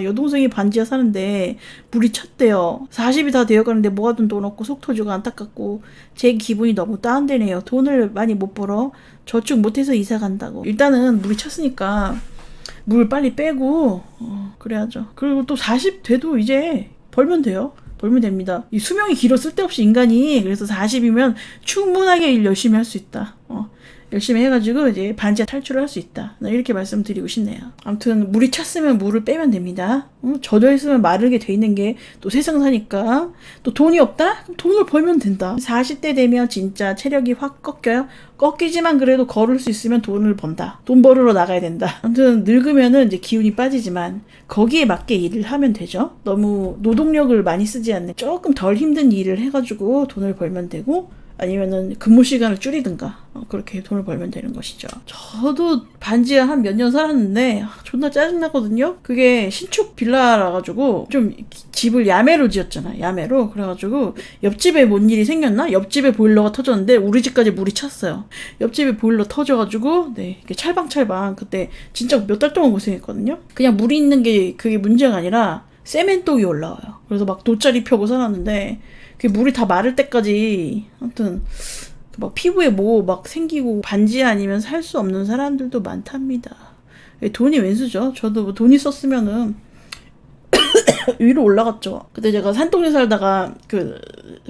여동생이 반지하 사는데 물이 찼대요. 40이 다 되어가는데 모아둔 돈 없고 속 터지고 안타깝고 제 기분이 너무 다운되네요. 돈을 많이 못 벌어 저축 못해서 이사 간다고. 일단은 물이 찼으니까 물 빨리 빼고 그래야죠. 그리고 또 40 돼도 이제 벌면 돼요. 벌면 됩니다. 이 수명이 길어 쓸데없이 인간이. 그래서 40이면 충분하게 일 열심히 할 수 있다. 열심히 해가지고 이제 반지하 탈출을 할 수 있다. 이렇게 말씀드리고 싶네요. 아무튼 물이 찼으면 물을 빼면 됩니다. 젖어 있으면 마르게 돼 있는 게 또 세상사니까. 또 돈이 없다? 그럼 돈을 벌면 된다. 40대 되면 진짜 체력이 확 꺾여요. 꺾이지만 그래도 걸을 수 있으면 돈을 번다. 돈 벌으러 나가야 된다. 아무튼 늙으면은 이제 기운이 빠지지만 거기에 맞게 일을 하면 되죠. 너무 노동력을 많이 쓰지 않는 조금 덜 힘든 일을 해가지고 돈을 벌면 되고, 아니면은 근무 시간을 줄이든가 그렇게 돈을 벌면 되는 것이죠. 저도 반지하 한 몇 년 살았는데 존나 짜증나거든요. 그게 신축 빌라라 가지고 좀 집을 야매로 지었잖아. 야매로. 그래가지고 옆집에 뭔 일이 생겼나? 옆집에 보일러가 터졌는데 우리 집까지 물이 찼어요. 옆집에 보일러 터져가지고 이게 찰방찰방 그때 진짜 몇 달 동안 고생했거든요. 그냥 물이 있는 게 그게 문제가 아니라 세멘독이 올라와요. 그래서 막 돗자리 펴고 살았는데 그 물이 다 마를 때까지 아무튼 막 피부에 뭐 막 생기고 반지 아니면 살 수 없는 사람들도 많답니다. 돈이 웬수죠. 저도 뭐 돈 있었으면은 위로 올라갔죠. 그때 제가 산동네 살다가 그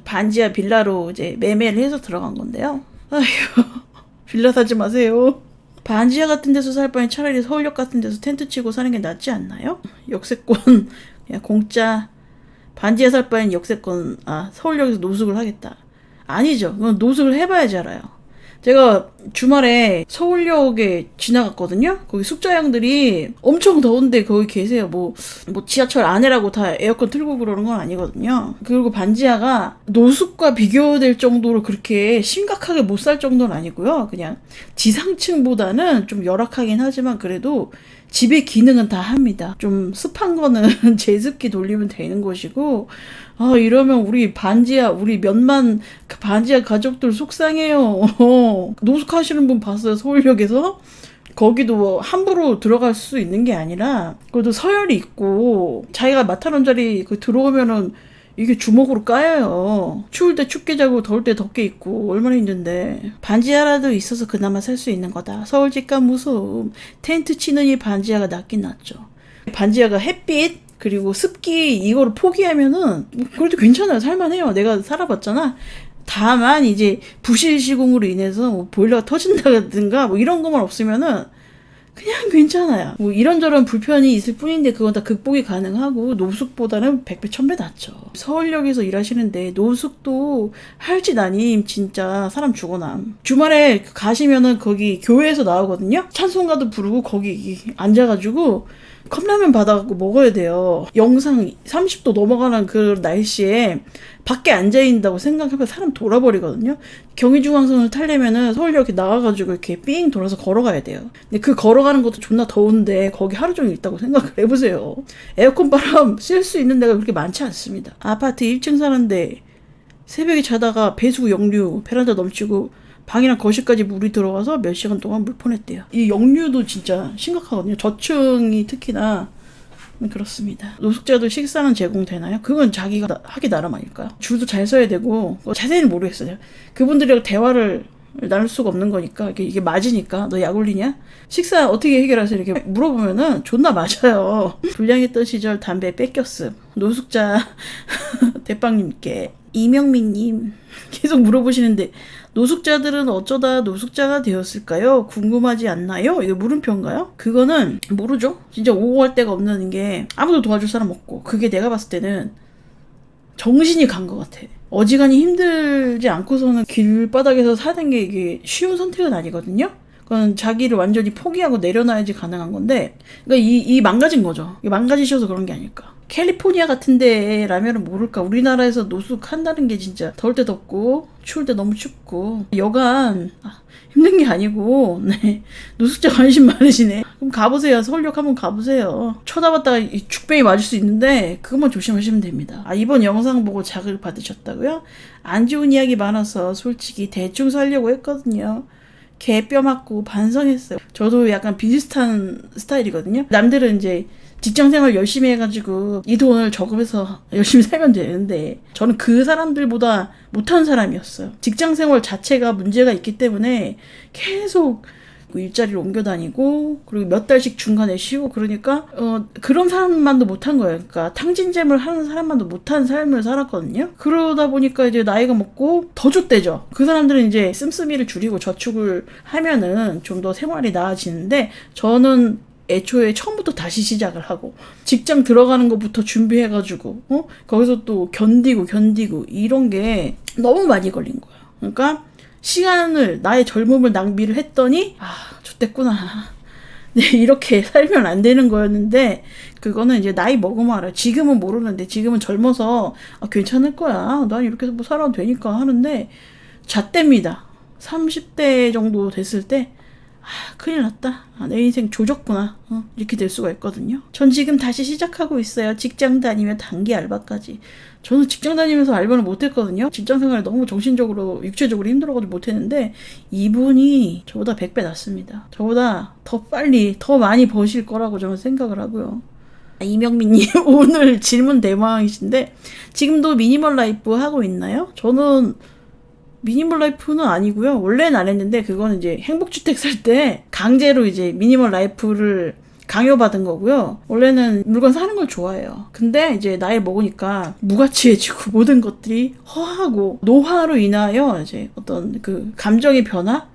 반지하 빌라로 이제 매매를 해서 들어간 건데요. 아휴, 빌라 사지 마세요. 반지하 같은 데서 살 바엔 차라리 서울역 같은 데서 텐트 치고 사는 게 낫지 않나요? 역세권 그냥 공짜. 반지하 살 바엔 역세권, 서울역에서 노숙을 하겠다. 아니죠. 그건 노숙을 해봐야지 알아요. 제가 주말에 서울역에 지나갔거든요. 거기 숙자형들이 엄청 더운데 거기 계세요. 뭐 지하철 안에라고 다 에어컨 틀고 그러는 건 아니거든요. 그리고 반지하가 노숙과 비교될 정도로 그렇게 심각하게 못 살 정도는 아니고요. 그냥 지상층보다는 좀 열악하긴 하지만 그래도 집의 기능은 다 합니다. 좀 습한 거는 제습기 돌리면 되는 것이고, 이러면 우리 몇만 반지하 가족들 속상해요. 노숙하시는 분 봤어요, 서울역에서? 거기도 뭐 함부로 들어갈 수 있는 게 아니라, 그래도 서열이 있고, 자기가 맡아놓은 자리 들어오면은 이게 주먹으로 까여요. 추울 때 춥게 자고 더울 때 덥게 입고 얼마나 힘든데. 반지하라도 있어서 그나마 살 수 있는 거다. 서울 집값 무서움. 텐트 치느니 반지하가 낫긴 낫죠. 반지하가 햇빛 그리고 습기 이거를 포기하면은 그래도 괜찮아요. 살만해요. 내가 살아봤잖아. 다만 이제 부실 시공으로 인해서 뭐 보일러가 터진다든가 뭐 이런 것만 없으면은 그냥 괜찮아요. 뭐 이런저런 불편이 있을 뿐인데 그건 다 극복이 가능하고 노숙보다는 100배 1000배 낫죠. 서울역에서 일하시는데 노숙도 할 짓 아님. 진짜 사람 죽어남. 주말에 가시면은 거기 교회에서 나오거든요. 찬송가도 부르고 거기 앉아가지고 컵라면 받아갖고 먹어야 돼요. 영상 30도 넘어가는 그 날씨에 밖에 앉아있는다고 생각하면 사람 돌아버리거든요. 경의중앙선을 타려면은 서울역에 나와가지고 이렇게 삥 돌아서 걸어가야 돼요. 근데 그 걸어가는 것도 존나 더운데 거기 하루 종일 있다고 생각을 해보세요. 에어컨 바람 쐴 수 있는 데가 그렇게 많지 않습니다. 아파트 1층 사는데 새벽에 자다가 배수구 역류 베란다 넘치고 방이랑 거실까지 물이 들어가서 몇 시간 동안 물 퍼냈대요. 이 역류도 진짜 심각하거든요. 저층이 특히나 그렇습니다. 노숙자도 식사는 제공되나요? 그건 자기가 하기 나름 아닐까요? 줄도 잘 서야 되고 자세히는 모르겠어요. 그분들이랑 대화를 나눌 수가 없는 거니까 이게 맞으니까 너 약 올리냐? 식사 어떻게 해결하세요? 이렇게 물어보면은 존나 맞아요. 불량했던 시절 담배 뺏겼음. 노숙자 대빵님께 이명민님 계속 물어보시는데 노숙자들은 어쩌다 노숙자가 되었을까요? 궁금하지 않나요? 이거 물음표인가요? 그거는 모르죠. 진짜 오고 갈 데가 없는 게 아무도 도와줄 사람 없고 그게 내가 봤을 때는 정신이 간 것 같아. 어지간히 힘들지 않고서는 길바닥에서 사는 게 이게 쉬운 선택은 아니거든요. 그건 자기를 완전히 포기하고 내려놔야지 가능한 건데, 그러니까 이 망가진 거죠. 망가지셔서 그런 게 아닐까. 캘리포니아 같은 데라면 모를까. 우리나라에서 노숙한다는 게 진짜 더울 때 덥고 추울 때 너무 춥고 여간 힘든 게 아니고. 네, 노숙자 관심 많으시네. 그럼 가보세요. 서울역 한번 가보세요. 쳐다봤다가 이 죽뱅이 맞을 수 있는데 그것만 조심하시면 됩니다. 이번 영상 보고 자극을 받으셨다고요? 안 좋은 이야기 많아서 솔직히 대충 살려고 했거든요. 개뼈 맞고 반성했어요. 저도 약간 비슷한 스타일이거든요. 남들은 이제 직장생활 열심히 해가지고 이 돈을 저금해서 열심히 살면 되는데 저는 그 사람들보다 못한 사람이었어요. 직장생활 자체가 문제가 있기 때문에 계속 일자리를 옮겨 다니고 그리고 몇 달씩 중간에 쉬고 그러니까 그런 사람만도 못한 거예요. 그러니까 탕진잼을 하는 사람만도 못한 삶을 살았거든요. 그러다 보니까 이제 나이가 먹고 더 좆대죠. 그 사람들은 이제 씀씀이를 줄이고 저축을 하면은 좀 더 생활이 나아지는데 저는 애초에 처음부터 다시 시작을 하고 직장 들어가는 것부터 준비해가지고 거기서 또 견디고 이런 게 너무 많이 걸린 거예요. 그러니까 시간을 나의 젊음을 낭비를 했더니 좋댔구나. 네, 이렇게 살면 안 되는 거였는데 그거는 이제 나이 먹으면 알아요. 지금은 모르는데 지금은 젊어서 괜찮을 거야. 난 이렇게 뭐 살아도 되니까 하는데 잣대입니다. 30대 정도 됐을 때 큰일 났다. 내 인생 조졌구나. 이렇게 될 수가 있거든요. 전 지금 다시 시작하고 있어요. 직장 다니며 단기 알바까지. 저는 직장 다니면서 알바는 못했거든요. 직장생활 너무 정신적으로 육체적으로 힘들어가지고 못했는데 이분이 저보다 100배 낫습니다. 저보다 더 빨리 더 많이 버실 거라고 저는 생각을 하고요. 이명민님 오늘 질문 대망이신데 지금도 미니멀 라이프 하고 있나요? 저는 미니멀 라이프는 아니고요. 원래는 안 했는데 그거는 이제 행복주택 살 때 강제로 이제 미니멀 라이프를 강요받은 거고요. 원래는 물건 사는 걸 좋아해요. 근데 이제 나이 먹으니까 무가치해지고 모든 것들이 허하고 노화로 인하여 이제 어떤 그 감정의 변화?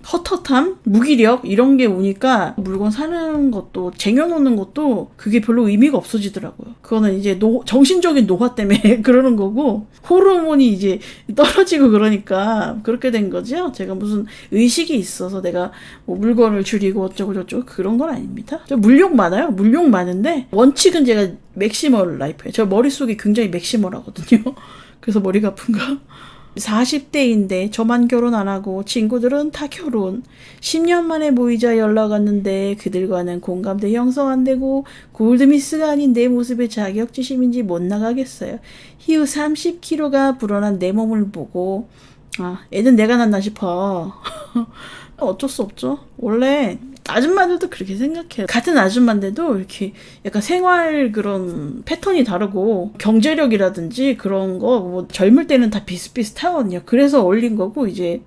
헛헛함, 무기력 이런 게 오니까 물건 사는 것도 쟁여놓는 것도 그게 별로 의미가 없어지더라고요. 그거는 이제 정신적인 노화 때문에 그러는 거고 호르몬이 이제 떨어지고 그러니까 그렇게 된 거죠. 제가 무슨 의식이 있어서 내가 뭐 물건을 줄이고 어쩌고 저쩌고 그런 건 아닙니다. 저 물욕 많아요. 물욕 많은데 원칙은 제가 맥시멀 라이프예요. 저 머릿속이 굉장히 맥시멀하거든요. 그래서 머리가 아픈가? 40대인데 저만 결혼 안 하고 친구들은 다 결혼. 10년 만에 모이자 연락 왔는데 그들과는 공감대 형성 안 되고 골드미스가 아닌 내 모습에 자격지심인지 못 나가겠어요. 이후 30kg가 불어난 내 몸을 보고 애는 내가 낳나 싶어. 어쩔 수 없죠. 원래 아줌마들도 그렇게 생각해요. 같은 아줌마인데도 이렇게 약간 생활 그런 패턴이 다르고 경제력이라든지 그런 거 뭐 젊을 때는 다 비슷비슷하거든요. 그래서 어울린 거고 이제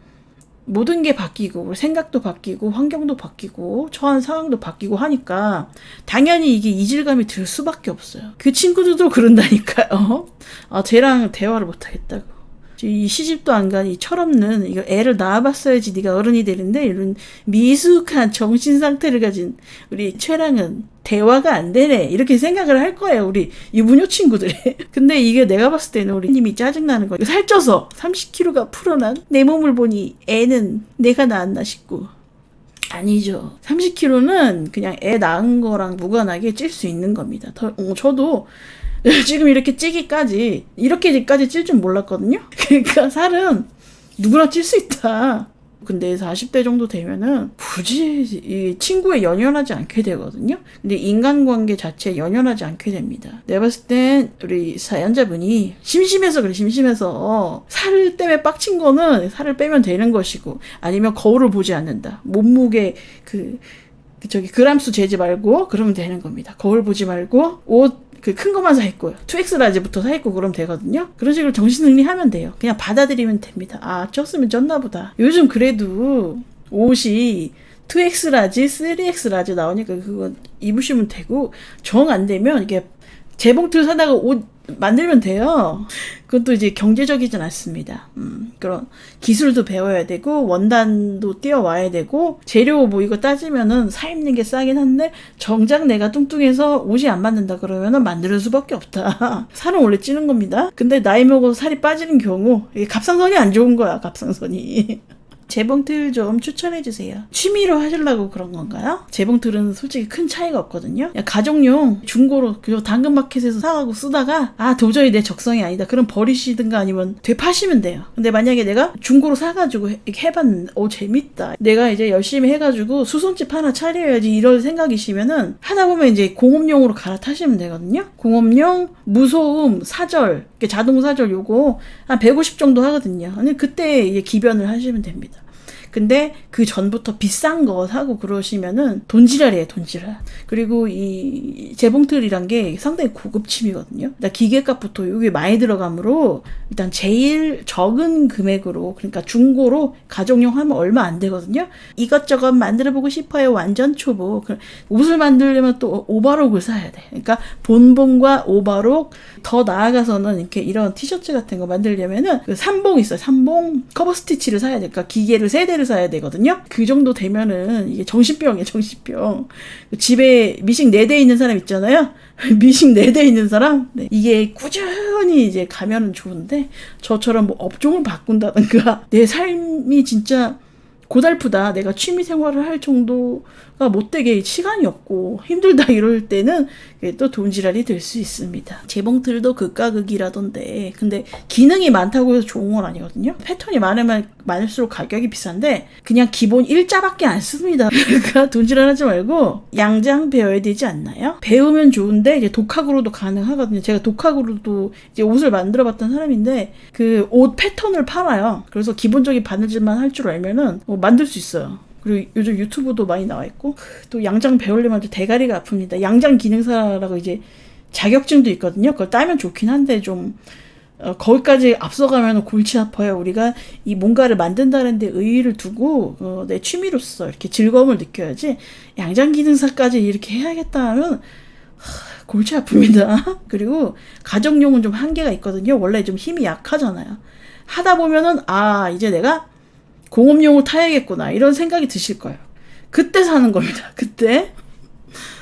모든 게 바뀌고 생각도 바뀌고 환경도 바뀌고 처한 상황도 바뀌고 하니까 당연히 이게 이질감이 들 수밖에 없어요. 그 친구들도 그런다니까요. 쟤랑 대화를 못하겠다고. 이 시집도 안 가니 철없는 이거 애를 낳아봤어야지 네가 어른이 되는데 이런 미숙한 정신 상태를 가진 우리 최랑은 대화가 안 되네 이렇게 생각을 할 거예요. 우리 유부녀 친구들이. 근데 이게 내가 봤을 때는 우리 님이 짜증나는 거예요. 살쪄서 30kg가 풀어난 내 몸을 보니 애는 내가 낳았나 싶고 아니죠. 30kg는 그냥 애 낳은 거랑 무관하게 찔 수 있는 겁니다. 저도 지금 이렇게까지 찔 줄 몰랐거든요. 그러니까 살은 누구나 찔 수 있다. 근데 40대 정도 되면은 굳이 이 친구에 연연하지 않게 되거든요. 근데 인간관계 자체에 연연하지 않게 됩니다. 내가 봤을 땐 우리 사연자분이 심심해서 그래. 심심해서 살 때문에 빡친 거는 살을 빼면 되는 것이고 아니면 거울을 보지 않는다. 몸무게 그람수 재지 말고 그러면 되는 겁니다. 거울 보지 말고 옷 큰 것만 사 입고요. 2X 라지부터 사 입고 그러면 되거든요. 그런 식으로 정신승리하면 돼요. 그냥 받아들이면 됩니다. 쪘으면 쪘나 보다. 요즘 그래도 옷이 2X 라지, 3X 라지 나오니까 그거 입으시면 되고 정 안 되면 이게 재봉틀 사다가 옷 만들면 돼요. 그것도 이제 경제적이진 않습니다. 그런 기술도 배워야 되고 원단도 띄워와야 되고 재료 뭐 이거 따지면은 사 입는 게 싸긴 한데 정작 내가 뚱뚱해서 옷이 안 맞는다 그러면은 만들 수밖에 없다. 살은 원래 찌는 겁니다. 근데 나이 먹어서 살이 빠지는 경우 이게 갑상선이 안 좋은 거야. 갑상선이. 재봉틀 좀 추천해주세요. 취미로 하시려고 그런 건가요? 재봉틀은 솔직히 큰 차이가 없거든요. 가정용 중고로 당근마켓에서 사가고 쓰다가 도저히 내 적성이 아니다. 그럼 버리시든가 아니면 되파시면 돼요. 근데 만약에 내가 중고로 사가지고 이렇게 해봤는데 재밌다. 내가 이제 열심히 해가지고 수선집 하나 차려야지 이럴 생각이시면은 하다 보면 이제 공업용으로 갈아타시면 되거든요. 공업용 무소음 사절 자동 사절 요거 한 150 정도 하거든요. 그때 이제 기변을 하시면 됩니다. 근데 그 전부터 비싼 거 사고 그러시면은 돈지랄이에요, 돈지랄. 그리고 이 재봉틀이란 게 상당히 고급침이거든요. 일단 기계값부터 여기 많이 들어가므로 일단 제일 적은 금액으로, 그러니까 중고로 가정용 하면 얼마 안 되거든요. 이것저것 만들어보고 싶어요. 완전 초보. 옷을 만들려면 또 오버록을 사야 돼. 그러니까 본봉과 오버록, 더 나아가서는 이렇게 이런 티셔츠 같은 거 만들려면은 그 삼봉 있어요. 삼봉 커버 스티치를 사야 돼. 그러니까 기계를 3대를 사야 되거든요. 그 정도 되면은 이게 정신병이에요, 정신병. 집에 미싱 4대 있는 사람 있잖아요. 미싱 4대 있는 사람? 네. 이게 꾸준히 이제 가면은 좋은데, 저처럼 뭐 업종을 바꾼다든가, 내 삶이 진짜 고달프다, 내가 취미 생활을 할 정도가 못되게 시간이 없고 힘들다 이럴 때는 또 돈지랄이 될 수 있습니다. 재봉틀도 극과 극이라던데, 근데 기능이 많다고 해서 좋은 건 아니거든요. 패턴이 많으면 많을수록 가격이 비싼데 그냥 기본 일자밖에 안 씁니다. 그러니까 돈지랄 하지 말고 양장 배워야 되지 않나요? 배우면 좋은데 이제 독학으로도 가능하거든요. 제가 독학으로도 이제 옷을 만들어 봤던 사람인데 그 옷 패턴을 팔아요. 그래서 기본적인 바느질만 할 줄 알면은 만들 수 있어요. 그리고 요즘 유튜브도 많이 나와 있고, 또 양장 배우려면 또 대가리가 아픕니다. 양장 기능사라고 이제 자격증도 있거든요. 그걸 따면 좋긴 한데 좀 거기까지 앞서가면 골치 아파요. 우리가 이 뭔가를 만든다는 데 의의를 두고 내 취미로서 이렇게 즐거움을 느껴야지, 양장 기능사까지 이렇게 해야겠다 하면 골치 아픕니다. 그리고 가정용은 좀 한계가 있거든요. 원래 좀 힘이 약하잖아요. 하다 보면은 이제 내가 공업용을 타야겠구나 이런 생각이 드실 거예요. 그때 사는 겁니다. 그때.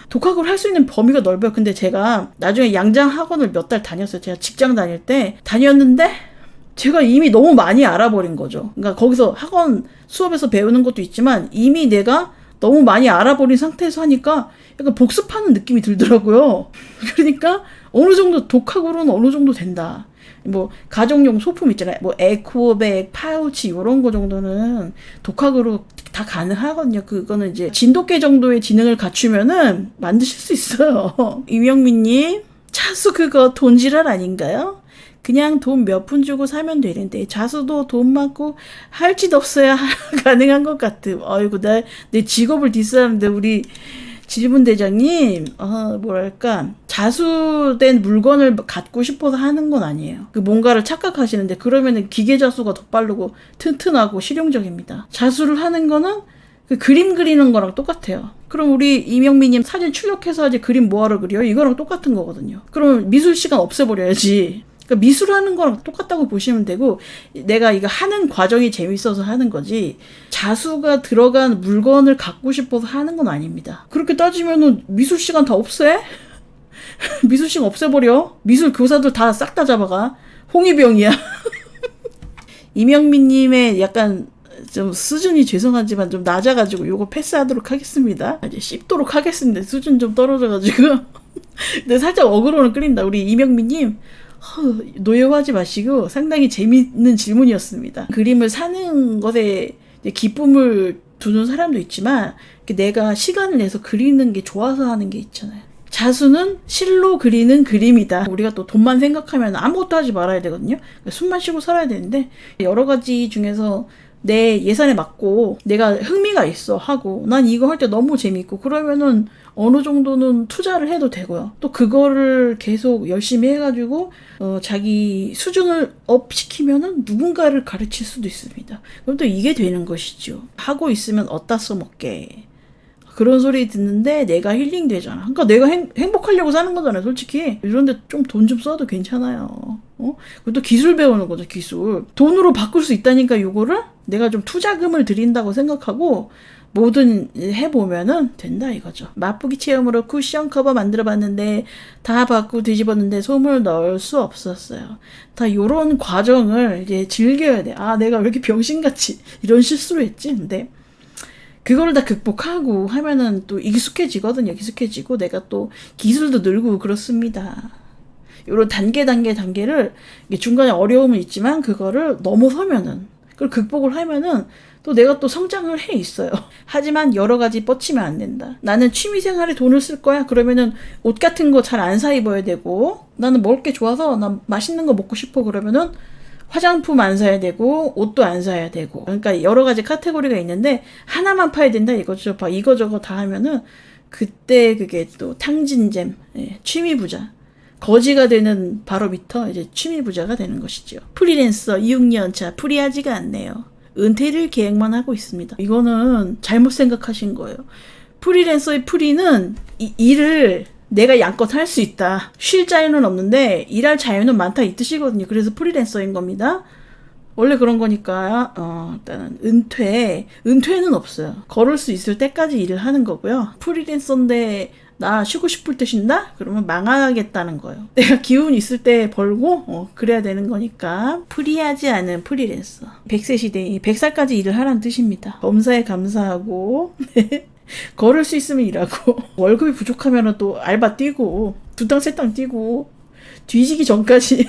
독학을 할 수 있는 범위가 넓어요. 근데 제가 나중에 양장 학원을 몇 달 다녔어요. 제가 직장 다닐 때 다녔는데 제가 이미 너무 많이 알아버린 거죠. 그러니까 거기서 학원 수업에서 배우는 것도 있지만 이미 내가 너무 많이 알아버린 상태에서 하니까 약간 복습하는 느낌이 들더라고요. 그러니까 어느 정도 독학으로는 어느 정도 된다. 뭐 가정용 소품 있잖아요. 뭐 에코백, 파우치 이런 거 정도는 독학으로 다 가능하거든요. 그거는 이제 진돗개 정도의 지능을 갖추면은 만드실 수 있어요. 이명민님, 차수 그거 돈지랄 아닌가요? 그냥 돈 몇 푼 주고 사면 되는데 자수도 돈 많고 할 짓 없어야 가능한 것 같음. 아이고, 내 직업을 디스하는데 우리 질문 대장님, 뭐랄까, 자수된 물건을 갖고 싶어서 하는 건 아니에요. 그 뭔가를 착각하시는데, 그러면은 기계 자수가 더 빠르고 튼튼하고 실용적입니다. 자수를 하는 거는 그 그림 그리는 거랑 똑같아요. 그럼 우리 이명미님 사진 출력해서 하지 그림 뭐하러 그려? 이거랑 똑같은 거거든요. 그럼 미술 시간 없애버려야지. 그러니까 미술하는 거랑 똑같다고 보시면 되고, 내가 이거 하는 과정이 재밌어서 하는 거지 자수가 들어간 물건을 갖고 싶어서 하는 건 아닙니다. 그렇게 따지면은 미술 시간 다 없애? 미술 시간 없애버려? 미술 교사들 다 싹 다 잡아가. 홍위병이야. 이명민님의 약간 좀 수준이 죄송하지만 좀 낮아가지고 요거 패스하도록 하겠습니다. 이제 씹도록 하겠습니다. 수준 좀 떨어져가지고. 근데 살짝 어그로는 끌린다. 우리 이명민님, 노여워하지 마시고 상당히 재미있는 질문이었습니다. 그림을 사는 것에 기쁨을 두는 사람도 있지만 내가 시간을 내서 그리는 게 좋아서 하는 게 있잖아요. 자수는 실로 그리는 그림이다. 우리가 또 돈만 생각하면 아무것도 하지 말아야 되거든요. 숨만 쉬고 살아야 되는데, 여러 가지 중에서 내 예산에 맞고 내가 흥미가 있어 하고 난 이거 할 때 너무 재밌고 그러면은 어느 정도는 투자를 해도 되고요. 또 그거를 계속 열심히 해가지고 자기 수준을 업 시키면은 누군가를 가르칠 수도 있습니다. 그럼 또 이게 되는 것이죠. 하고 있으면 어디다 써먹게. 그런 소리 듣는데 내가 힐링 되잖아. 그러니까 내가 행복하려고 사는 거잖아요, 솔직히. 이런데 좀 돈 좀 써도 괜찮아요. 그것도 기술 배우는 거죠, 기술. 돈으로 바꿀 수 있다니까 요거를 내가 좀 투자금을 들인다고 생각하고 뭐든 해보면은 된다 이거죠. 맛보기 체험으로 쿠션 커버 만들어봤는데 다 받고 뒤집었는데 솜을 넣을 수 없었어요. 다 요런 과정을 이제 즐겨야 돼. 내가 왜 이렇게 병신같이 이런 실수를 했지? 근데 그거를 다 극복하고 하면은 또 익숙해지거든요. 익숙해지고 내가 또 기술도 늘고 그렇습니다. 요런 단계를 중간에 어려움은 있지만 그거를 넘어서면은, 그걸 극복을 하면은 또 내가 또 성장을 해 있어요. 하지만 여러 가지 뻗치면 안 된다. 나는 취미생활에 돈을 쓸 거야. 그러면은 옷 같은 거 잘 안 사 입어야 되고, 나는 먹을 게 좋아서 난 맛있는 거 먹고 싶어. 그러면은 화장품 안 사야 되고 옷도 안 사야 되고 그러니까 여러 가지 카테고리가 있는데 하나만 파야 된다 이거죠. 이거저거 다 하면은 그때 그게 또 탕진잼, 취미 부자. 거지가 되는 바로부터 이제 취미 부자가 되는 것이죠. 프리랜서 6년 차 프리하지가 않네요. 은퇴를 계획만 하고 있습니다. 이거는 잘못 생각하신 거예요. 프리랜서의 프리는 일을 내가 양껏 할 수 있다. 쉴 자유는 없는데 일할 자유는 많다 이 뜻이거든요. 그래서 프리랜서인 겁니다. 원래 그런 거니까 일단은 은퇴는 없어요. 걸을 수 있을 때까지 일을 하는 거고요. 프리랜서인데 나 쉬고 싶을 때 쉰다? 그러면 망하겠다는 거예요. 내가 기운 있을 때 벌고 그래야 되는 거니까 프리하지 않은 프리랜서. 100세 시대에 100살까지 일을 하라는 뜻입니다. 검사에 감사하고 걸을 수 있으면 일하고 월급이 부족하면 또 알바 뛰고 두 땅 세 땅 뛰고 뒤지기 전까지